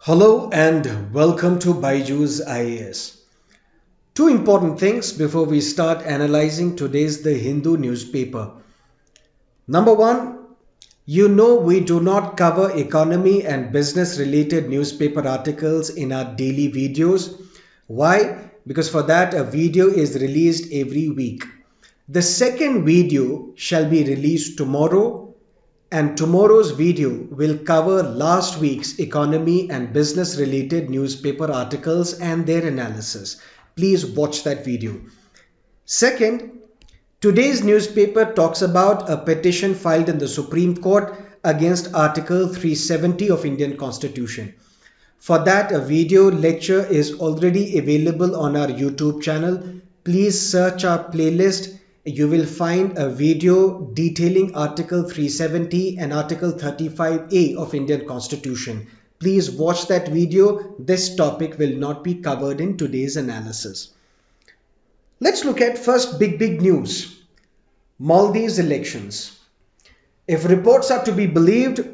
Hello and welcome to BYJU'S IAS. Two important things before we start analyzing today's The Hindu newspaper. Number one, we do not cover economy and business related newspaper articles in our daily videos. Why? Because for that a video is released every week. The second video shall be released tomorrow, and tomorrow's video will cover last week's economy and business related newspaper articles and their analysis. Please watch that video. Second, today's newspaper talks about a petition filed in the Supreme Court against Article 370 of Indian Constitution. For that, a video lecture is already available on our YouTube channel. Please search our playlist. You will find a video detailing Article 370 and Article 35A of Indian Constitution. Please watch that video. This topic will not be covered in today's analysis. Let's look at first big news. Maldives elections. If reports are to be believed,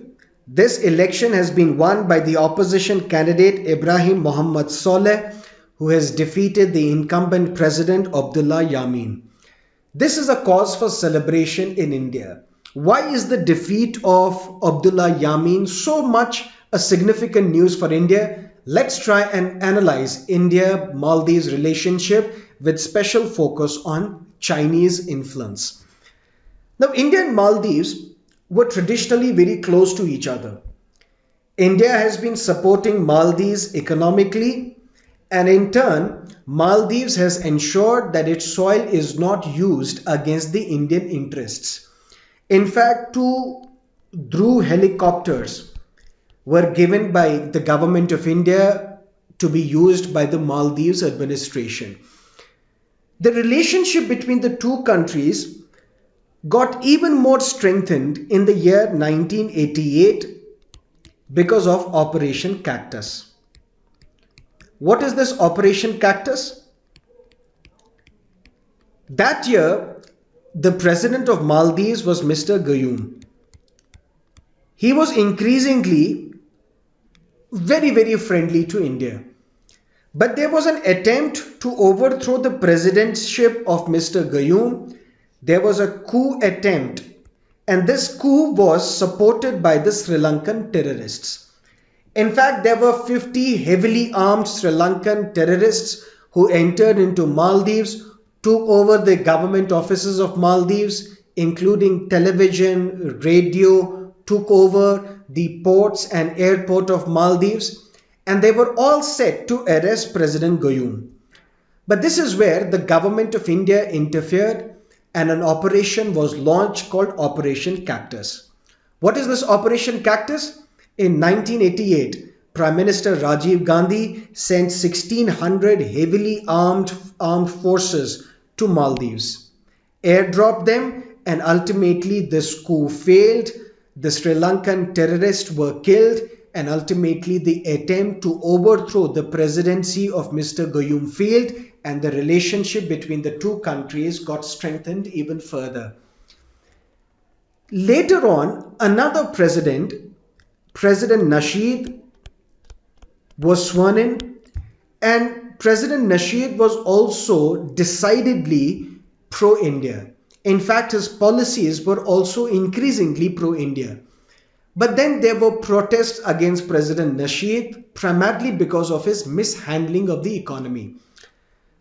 this election has been won by the opposition candidate Ibrahim Mohammed Saleh, who has defeated the incumbent president Abdullah Yameen. This is a cause for celebration in India. Why is the defeat of Abdullah Yameen so much a significant news for India? Let's try and analyze India-Maldives relationship with special focus on Chinese influence. Now, India and Maldives were traditionally very close to each other. India has been supporting Maldives economically, and in turn, Maldives has ensured that its soil is not used against the Indian interests. In fact, two Dhruv helicopters were given by the government of India to be used by the Maldives administration. The relationship between the two countries got even more strengthened in the year 1988 because of Operation Cactus. What is this Operation Cactus? That year, the president of Maldives was Mr. Gayoom. He was increasingly very friendly to India. But there was an attempt to overthrow the presidentship of Mr. Gayoom. There was a coup attempt, and this coup was supported by the Sri Lankan terrorists. In fact, there were 50 heavily armed Sri Lankan terrorists who entered into Maldives, took over the government offices of Maldives, including television, radio, took over the ports and airport of Maldives, and they were all set to arrest President Gayoom. But this is where the government of India interfered, and an operation was launched called Operation Cactus. What is this Operation Cactus? In 1988, Prime Minister Rajiv Gandhi sent 1,600 heavily armed forces to Maldives, airdropped them, and ultimately this coup failed. The Sri Lankan terrorists were killed, and ultimately the attempt to overthrow the presidency of Mr. Gayoom failed, and the relationship between the two countries got strengthened even further. Later on, another President Nasheed, was sworn in, and President Nasheed was also decidedly pro-India. In fact, his policies were also increasingly pro-India. But then there were protests against President Nasheed, primarily because of his mishandling of the economy.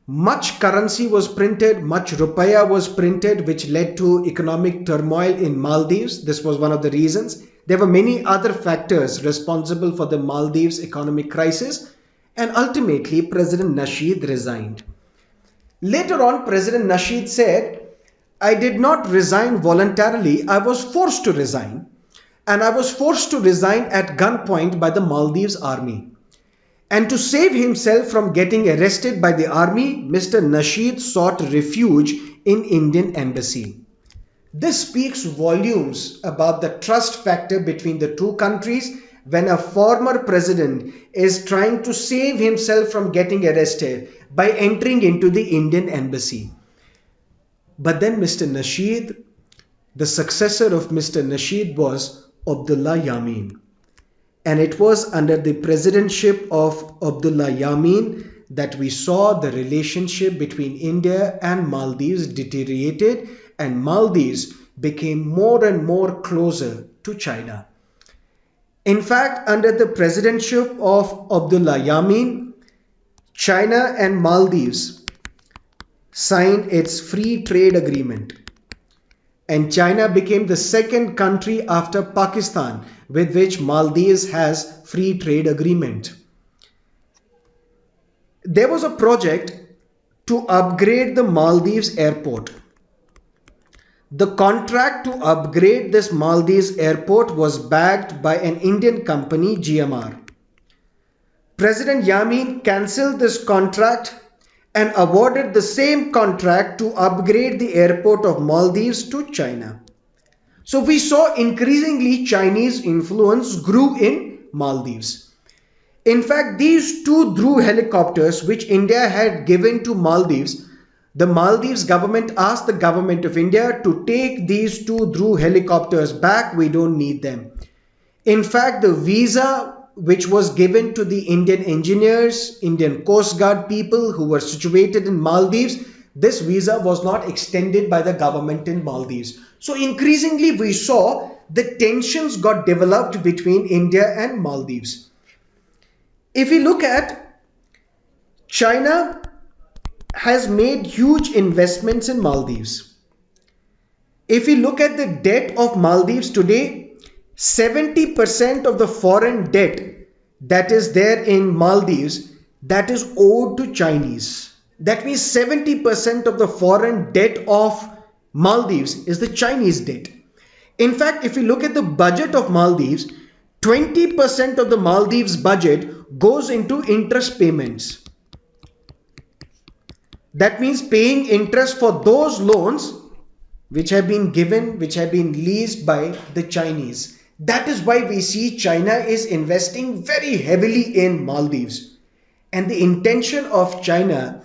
Much currency was printed, much rupaya was printed, which led to economic turmoil in Maldives. This was one of the reasons. There were many other factors responsible for the Maldives economic crisis, and ultimately President Nasheed resigned. Later on, President Nasheed said, "I did not resign voluntarily, I was forced to resign, and I was forced to resign at gunpoint by the Maldives army." And to save himself from getting arrested by the army, Mr. Nasheed sought refuge in Indian embassy. This speaks volumes about the trust factor between the two countries when a former president is trying to save himself from getting arrested by entering into the Indian embassy. But then Mr. Nasheed, the successor of Mr. Nasheed was Abdullah Yameen. and it was under the presidentship of Abdullah Yameen that we saw the relationship between India and Maldives deteriorated, and Maldives became more and more closer to China. In fact, under the presidentship of Abdullah Yameen, China and Maldives signed its free trade agreement, and China became the second country after Pakistan with which Maldives has free trade agreement. There was a project to upgrade the Maldives airport. The contract to upgrade this Maldives airport was backed by an Indian company, GMR. President Yameen cancelled this contract and awarded the same contract to upgrade the airport of Maldives to China. So we saw increasingly Chinese influence grew in Maldives. In fact, these two Dhruv helicopters which India had given to Maldives, the Maldives government asked the government of India to take these two Dhruv helicopters back. We don't need them. In fact, the visa which was given to the Indian engineers, Indian Coast Guard people who were situated in Maldives, this visa was not extended by the government in Maldives. So increasingly we saw the tensions got developed between India and Maldives. If we look at China has made huge investments in Maldives. If we look at the debt of Maldives today, 70% of the foreign debt that is there in Maldives, that is owed to Chinese. That means 70% of the foreign debt of Maldives is the Chinese debt. In fact, if you look at the budget of Maldives, 20% of the Maldives budget goes into interest payments. That means paying interest for those loans which have been given, which have been leased by the Chinese. That is why we see China is investing very heavily in Maldives. And the intention of China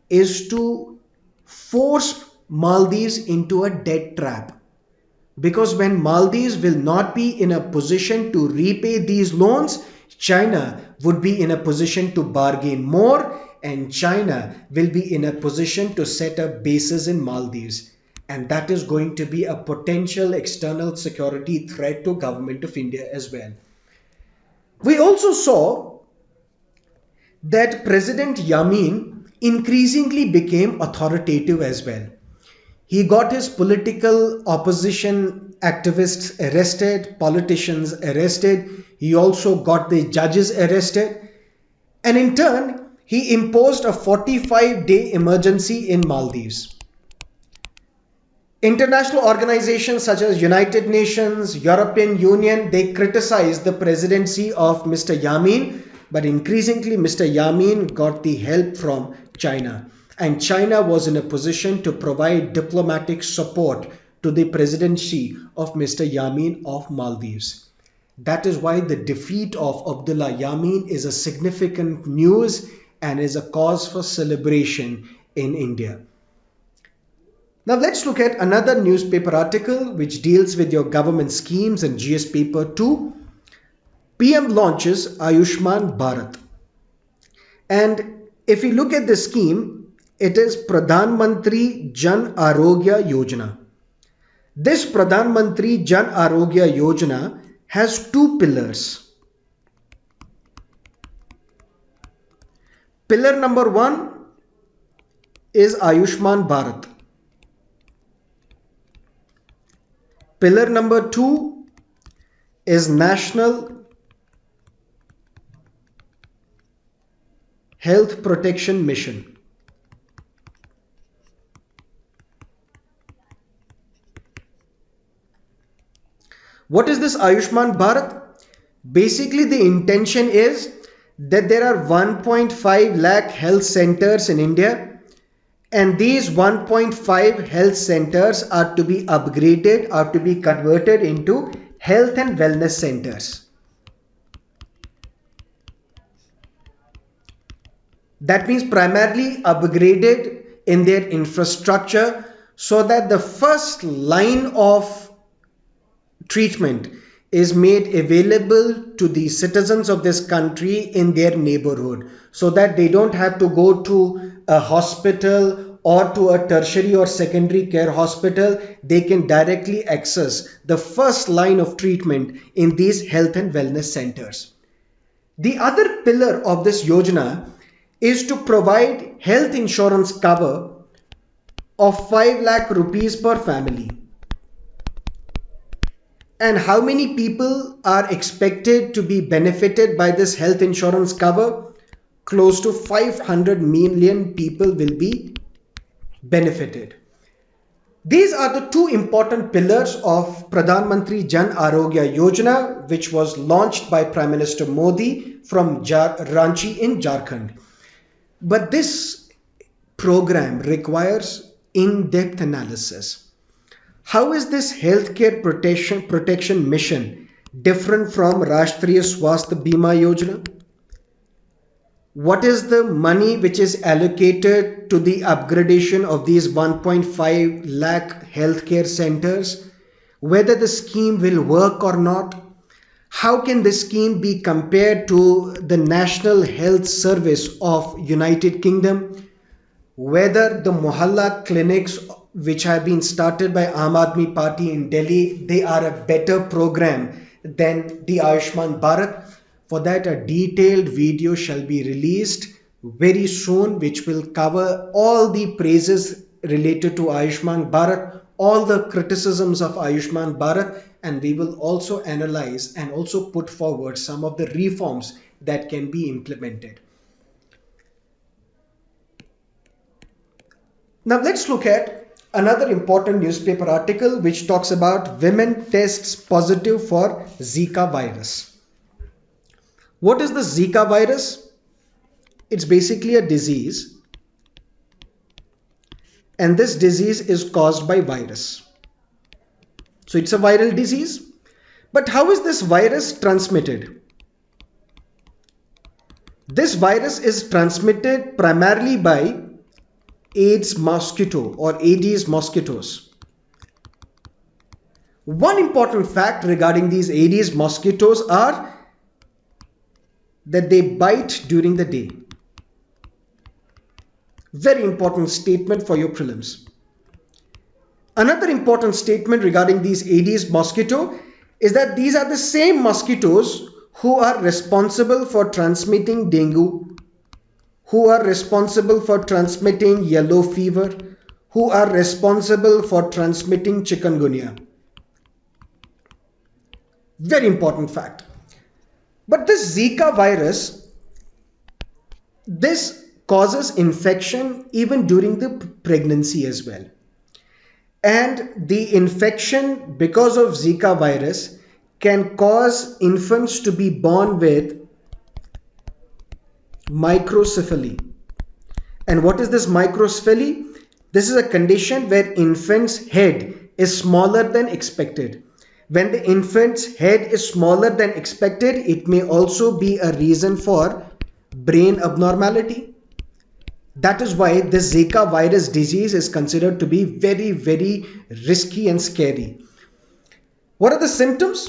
is to force Maldives into a debt trap. Because when Maldives will not be in a position to repay these loans, China would be in a position to bargain more, and China will be in a position to set up bases in Maldives. And that is going to be a potential external security threat to government of India as well. We also saw that President Yameen increasingly became authoritative as well. He got his political opposition activists arrested, politicians arrested. He also got the judges arrested. And in turn, he imposed a 45-day emergency in Maldives. International organizations such as United Nations, European Union, they criticized the presidency of Mr. Yameen, but increasingly Mr. Yameen got the help from China. And China was in a position to provide diplomatic support to the presidency of Mr. Yameen of Maldives. That is why the defeat of Abdullah Yameen is a significant news and is a cause for celebration in India. Now let's look at another newspaper article which deals with your government schemes and GS paper 2. PM launches Ayushman Bharat. And if we look at the scheme, it is Pradhan Mantri Jan Arogya Yojana. This Pradhan Mantri Jan Arogya Yojana has two pillars. Pillar number 1 is Ayushman Bharat. Pillar number 2 is National Health Protection Mission. What is this Ayushman Bharat? Basically, the intention is that there are 1.5 lakh health centers in India. And these 1.5 health centers are to be upgraded, are to be converted into health and wellness centers. That means primarily upgraded in their infrastructure so that the first line of treatment is made available to the citizens of this country in their neighborhood, so that they don't have to go to a hospital or to a tertiary or secondary care hospital. They can directly access the first line of treatment in these health and wellness centers. The other pillar of this yojana is to provide health insurance cover of 5 lakh rupees per family. And how many people are expected to be benefited by this health insurance cover? Close to 500 million people will be benefited. These are the two important pillars of Pradhan Mantri Jan Arogya Yojana, which was launched by Prime Minister Modi from Ranchi in Jharkhand. But this program requires in-depth analysis. How is this healthcare protection mission different from Rashtriya Swasthya Bima Yojana? What is the money which is allocated to the upgradation of these 1.5 lakh healthcare centers? Whether the scheme will work or not? How can the scheme be compared to the National Health Service of United Kingdom? Whether the Mohalla clinics which have been started by Aam Aadmi Party in Delhi, they are a better program than the Ayushman Bharat. For that, a detailed video shall be released very soon, which will cover all the praises related to Ayushman Bharat, all the criticisms of Ayushman Bharat, and we will also analyze and also put forward some of the reforms that can be implemented. Now let's look at another important newspaper article which talks about women tests positive for Zika virus. What is the Zika virus? It's basically a disease, and this disease is caused by virus. So it's a viral disease. But how is this virus transmitted? This virus is transmitted primarily by Aedes mosquito or Aedes mosquitoes. One important fact regarding these Aedes mosquitoes are that they bite during the day. Very important statement for your prelims. Another important statement regarding these Aedes mosquito is that these are the same mosquitoes who are responsible for transmitting dengue, who are responsible for transmitting yellow fever, who are responsible for transmitting chikungunya. Very important fact. But this Zika virus, this causes infection even during the pregnancy as well. And the infection because of Zika virus can cause infants to be born with microcephaly. And what is this microcephaly? This is a condition where infant's head is smaller than expected. When the infant's head is smaller than expected, it may also be a reason for brain abnormality. That is why this Zika virus disease is considered to be very, very risky and scary. What are the symptoms?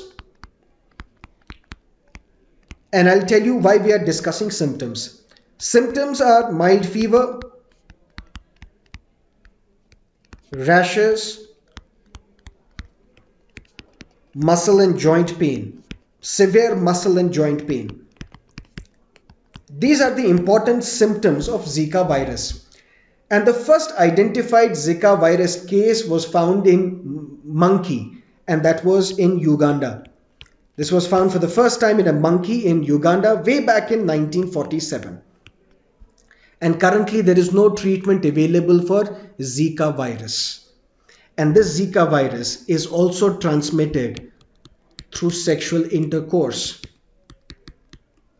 And I'll tell you why we are discussing symptoms. Symptoms are mild fever, rashes, muscle and joint pain, severe muscle and joint pain. These are the important symptoms of Zika virus. And the first identified Zika virus case was found in monkey, and that was in Uganda. This was found for the first time in a monkey in Uganda way back in 1947. And currently there is no treatment available for Zika virus. And this Zika virus is also transmitted through sexual intercourse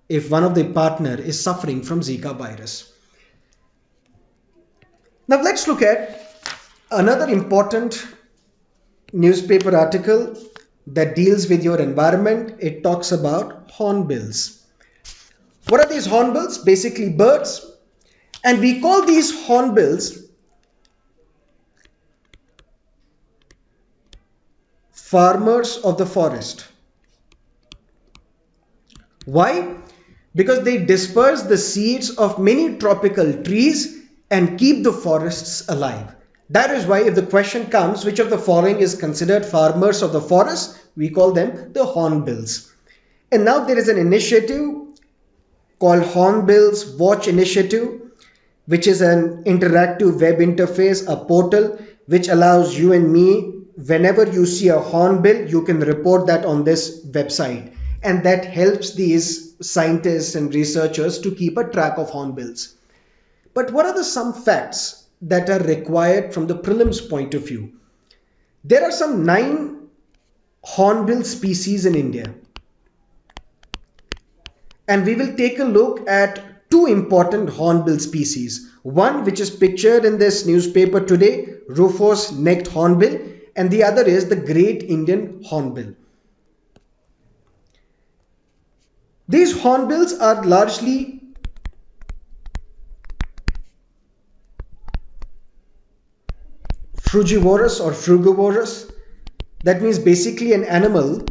if one of the partner is suffering from Zika virus. Now let's look at another important newspaper article that deals with your environment. It talks about hornbills. What are these hornbills? Basically birds. And we call these hornbills farmers of the forest. Why? Because they disperse the seeds of many tropical trees and keep the forests alive. That is why if the question comes, which of the following is considered farmers of the forest, we call them the Hornbills. And now there is an initiative called Hornbills Watch Initiative, which is an interactive web interface, a portal which allows you and me, whenever you see a hornbill, you can report that on this website. And that helps these scientists and researchers to keep a track of hornbills. But what are some facts that are required from the prelims point of view? There are some 9 hornbill species in India. And we will take a look at 2 important hornbill species. One which is pictured in this newspaper today, rufous-necked hornbill, and the other is the Great Indian Hornbill. These hornbills are largely frugivorous or frugivorous. That means basically an animal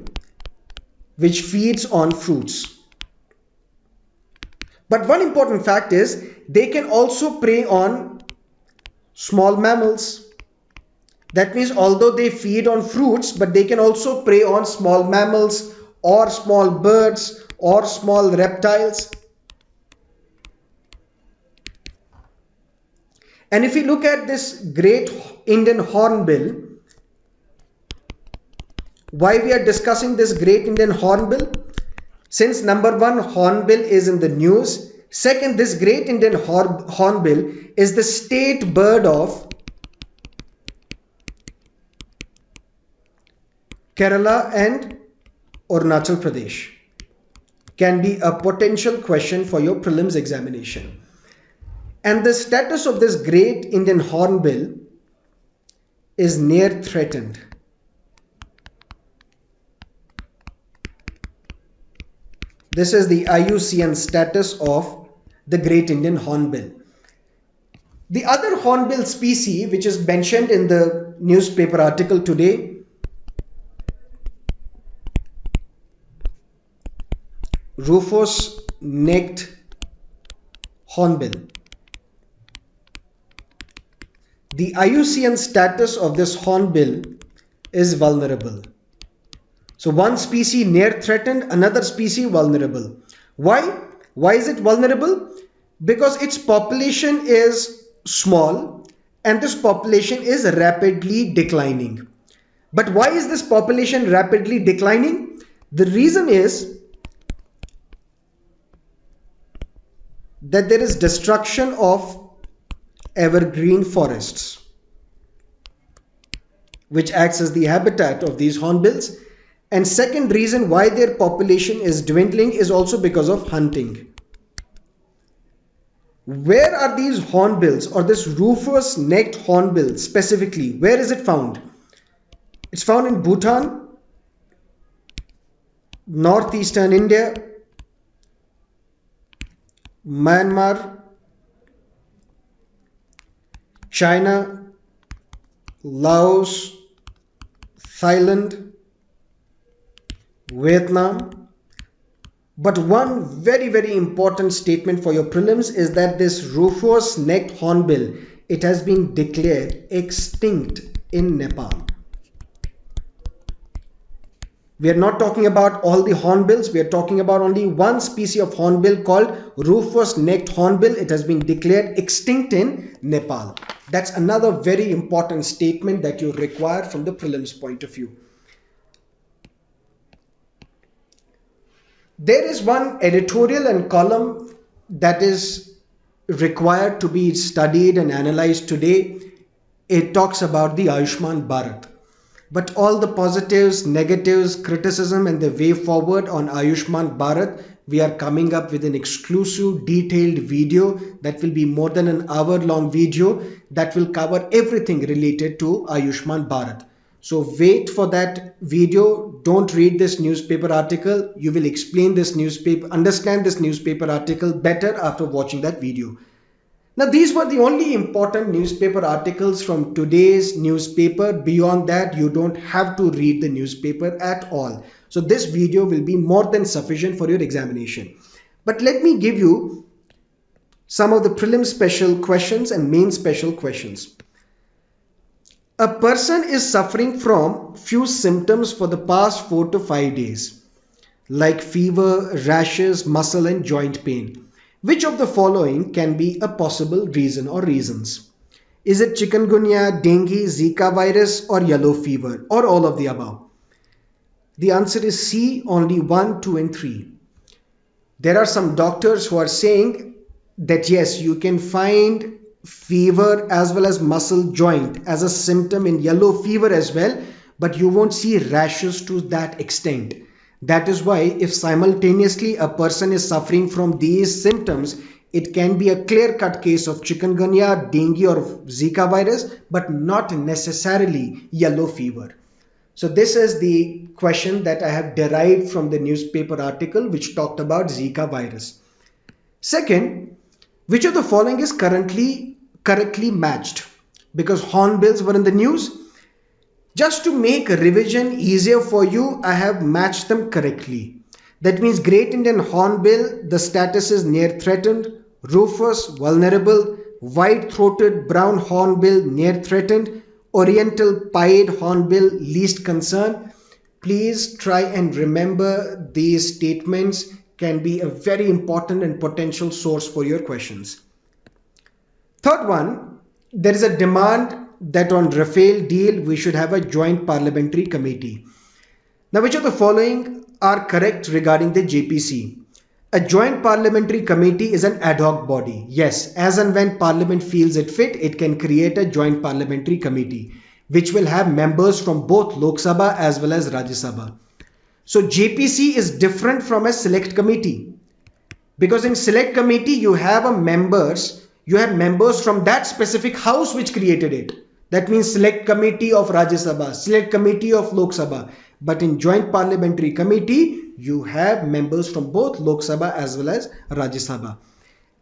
which feeds on fruits. But one important fact is they can also prey on small mammals. That means although they feed on fruits, but they can also prey on small mammals or small birds or small reptiles. And if we look at this Great Indian Hornbill, why we are discussing this Great Indian Hornbill? Since number 1, hornbill is in the news. Second, this Great Indian Hornbill is the state bird of Kerala and Arunachal Pradesh. Can be a potential question for your prelims examination. And the status of this Great Indian Hornbill is near threatened. This is the IUCN status of the Great Indian Hornbill. The other hornbill species which is mentioned in the newspaper article today, rufous-necked hornbill. The IUCN status of this hornbill is vulnerable. So one species near threatened, another species vulnerable. Why? Why is it vulnerable? Because its population is small and this population is rapidly declining. But why is this population rapidly declining? The reason is that there is destruction of evergreen forests, which acts as the habitat of these hornbills. And second reason why their population is dwindling is also because of hunting. Where are these hornbills or this rufous-necked hornbill specifically? Where is it found? It's found in Bhutan, northeastern India, Myanmar, China, Laos, Thailand, Vietnam. But one very, very important statement for your prelims is that this rufous-necked hornbill, it has been declared extinct in Nepal. We are not talking about all the hornbills. We are talking about only one species of hornbill called rufous-necked hornbill. It has been declared extinct in Nepal. That's another very important statement that you require from the prelims point of view. There is one editorial and column that is required to be studied and analyzed today. It talks about the Ayushman Bharat. But all the positives, negatives, criticism and the way forward on Ayushman Bharat, we are coming up with an exclusive detailed video that will be more than an hour-long video that will cover everything related to Ayushman Bharat. So wait for that video. Don't read this newspaper article. You will understand this newspaper article better after watching that video. Now these were the only important newspaper articles from today's newspaper. Beyond that, you don't have to read the newspaper at all. So this video will be more than sufficient for your examination. But let me give you some of the prelim special questions and main special questions. A person is suffering from few symptoms for the past 4 to 5 days, like fever, rashes, muscle and joint pain. Which of the following can be a possible reason or reasons? Is it chikungunya, dengue, Zika virus or yellow fever, or all of the above? The answer is C, only 1, 2 and 3. There are some doctors who are saying that yes, you can find fever as well as muscle joint as a symptom in yellow fever as well, but you won't see rashes to that extent. That is why if simultaneously a person is suffering from these symptoms, it can be a clear-cut case of chikungunya, dengue or Zika virus, but not necessarily yellow fever. So this is the question that I have derived from the newspaper article which talked about Zika virus. Second, which of the following is correctly matched? Because hornbills were in the news. Just to make a revision easier for you, I have matched them correctly. That means Great Indian Hornbill, the status is near threatened, Rufous, vulnerable, White-throated brown hornbill, near threatened, Oriental pied hornbill, least concern. Please try and remember these statements can be a very important and potential source for your questions. Third one, there is a demand that on Rafale deal we should have a joint parliamentary committee. Now, which of the following are correct regarding the JPC? A joint parliamentary committee is an ad hoc body. Yes, as and when Parliament feels it fit, it can create a joint parliamentary committee which will have members from both Lok Sabha as well as Rajya Sabha. So JPC is different from a select committee, because in select committee you have members from that specific house which created it. That means select committee of Rajya Sabha, select committee of Lok Sabha. But in joint parliamentary committee, you have members from both Lok Sabha as well as Rajya Sabha.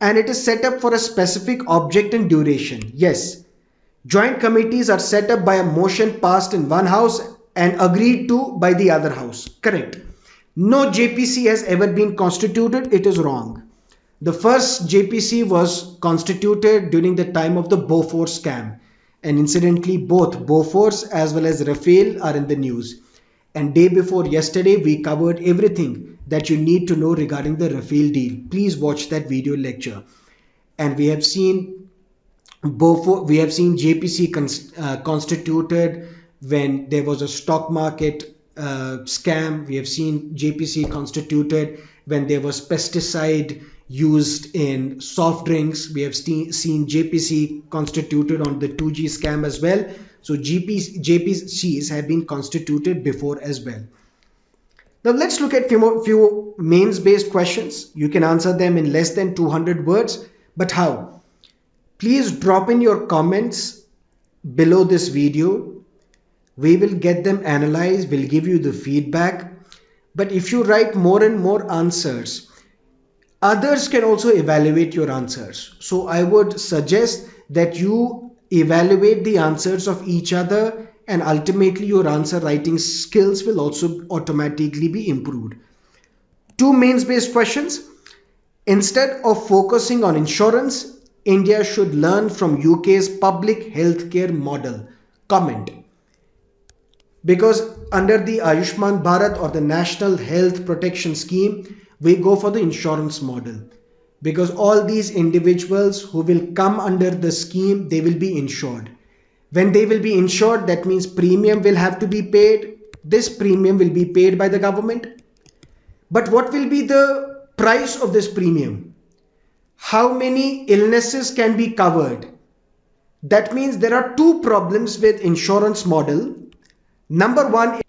And it is set up for a specific object and duration. Yes, joint committees are set up by a motion passed in one house and agreed to by the other house. Correct. No JPC has ever been constituted. It is wrong. The first JPC was constituted during the time of the Bofors scam. And incidentally, both Bofors as well as Rafale are in the news. And day before yesterday, we covered everything that you need to know regarding the Rafale deal. Please watch that video lecture. And we have seen JPC constituted when there was a stock market scam. We have seen JPC constituted when there was pesticide used in soft drinks. We have seen JPC constituted on the 2G scam as well. So JPCs have been constituted before as well. Now let's look at few mains based questions. You can answer them in less than 200 words. But how? Please drop in your comments below this video. We will get them analyzed. We'll give you the feedback. But if you write more and more answers, others can also evaluate your answers. So I would suggest that you evaluate the answers of each other, and ultimately your answer writing skills will also automatically be improved. Two mains based questions. Instead of focusing on insurance, India should learn from UK's public healthcare model. Comment. Because under the Ayushman Bharat or the National Health Protection Scheme, we go for the insurance model. Because all these individuals who will come under the scheme, they will be insured. When they will be insured, that means premium will have to be paid. This premium will be paid by the government. But what will be the price of this premium? How many illnesses can be covered? That means there are two problems with insurance model. Number one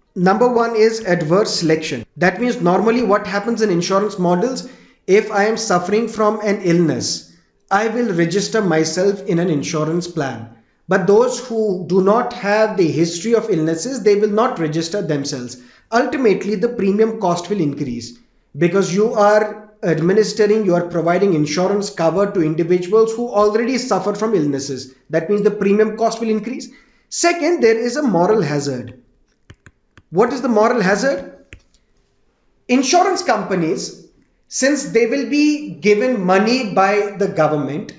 is adverse selection. That means normally what happens in insurance models, if I am suffering from an illness, I will register myself in an insurance plan. But those who do not have the history of illnesses, they will not register themselves. Ultimately, the premium cost will increase because you are providing insurance cover to individuals who already suffer from illnesses. That means the premium cost will increase. Second, there is a moral hazard. What is the moral hazard? Insurance companies, since they will be given money by the government,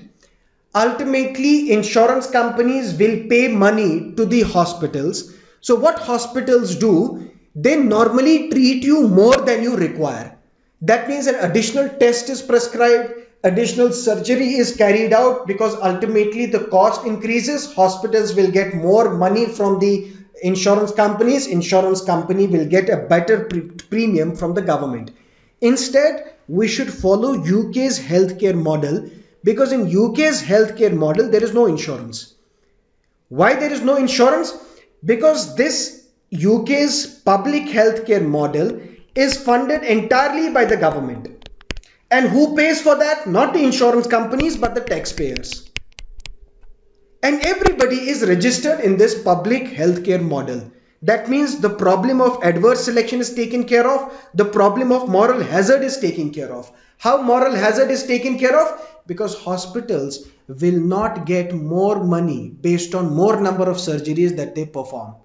ultimately insurance companies will pay money to the hospitals. So what hospitals do, they normally treat you more than you require. That means an additional test is prescribed, additional surgery is carried out, because ultimately the cost increases. Hospitals will get more money from the insurance companies. Insurance company will get a better premium from the government. Instead, we should follow UK's healthcare model, because in UK's healthcare model there is no insurance. Why there is no insurance? Because this UK's public healthcare model is funded entirely by the government. And who pays for that? Not the insurance companies, but the taxpayers. And everybody is registered in this public healthcare model. That means the problem of adverse selection is taken care of. The problem of moral hazard is taken care of. How moral hazard is taken care of? Because hospitals will not get more money based on more number of surgeries that they perform.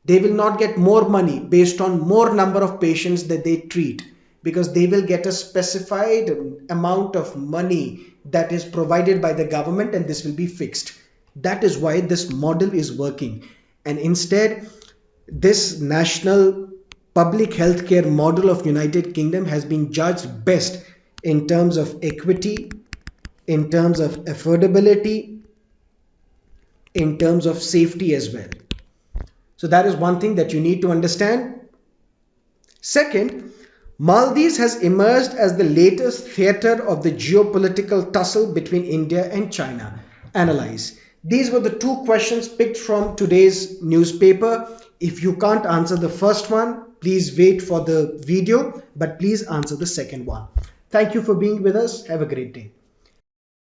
They will not get more money based on more number of patients that they treat, because they will get a specified amount of money that is provided by the government, and this will be fixed. That is why this model is working. And instead, this national public healthcare model of United Kingdom has been judged best in terms of equity, in terms of affordability, in terms of safety as well. So that is one thing that you need to understand. Second, Maldives has emerged as the latest theatre of the geopolitical tussle between India and China. Analyze. These were the two questions picked from today's newspaper. If you can't answer the first one, please wait for the video, but please answer the second one. Thank you for being with us. Have a great day.